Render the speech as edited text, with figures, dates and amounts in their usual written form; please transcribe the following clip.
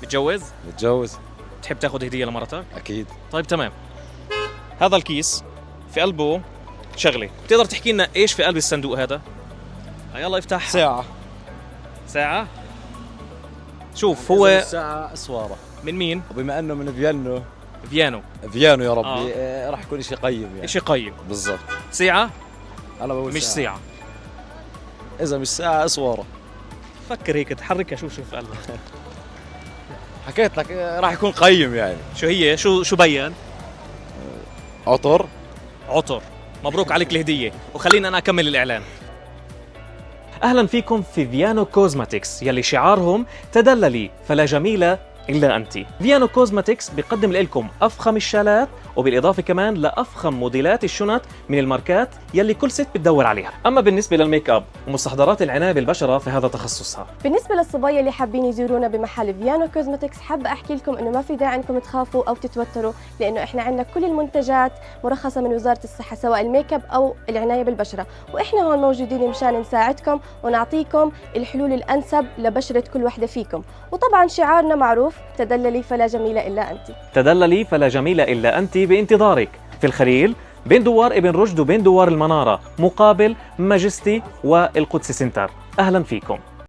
متجوز؟ متجوز. تحب تاخذ هدية لمرتك؟ اكيد. طيب تمام. هذا الكيس في قلبه شغلة، بتقدر تحكي لنا ايش في قلب الصندوق هذا؟ يلا افتح. ساعة. ساعة؟ شوف هو ساعة اسوارة. من مين؟ وبما انه من فيانو. فيانو يا ربي. راح يكون شيء قيم يعني. شيء قيم بالضبط. ساعة؟ انا بقول مش ساعة. اذا مش ساعة اسوارة. فكر هيك تحركها شو في قلبك. حكيت لك راح يكون قيم يعني. شو هي؟ شو بين؟ عطر. عطر. مبروك عليك الهدية، وخلينا أنا أكمل الإعلان. أهلا فيكم في فيانو كوزماتكس يلي شعارهم تدللي فلا جميلة إلا أنت. فيانو كوزماتكس بيقدم لكم أفخم الشالات وبالإضافة كمان لأفخم موديلات الشنط من الماركات يلي كل ست بتدور عليها. أما بالنسبة للميك اب ومستحضرات العناية بالبشرة فهذا تخصصها. بالنسبة للصبايا اللي حابين يزورونا بمحل فيانو كوزمتكس، حابة أحكي لكم إنه ما في داعي إنكم تخافوا أو تتوتروا، لأنه إحنا عندنا كل المنتجات مرخصة من وزارة الصحة سواء الميك اب أو العناية بالبشرة، وإحنا هون موجودين مشان نساعدكم ونعطيكم الحلول الأنسب لبشرة كل وحدة فيكم. وطبعا شعارنا معروف، تدللي فلا جميلة إلا أنت. تدللي فلا جميلة إلا أنت بانتظارك في الخليل بين دوار ابن رشد وبين دوار المنارة مقابل ماجستي والقدس سنتر. أهلا فيكم.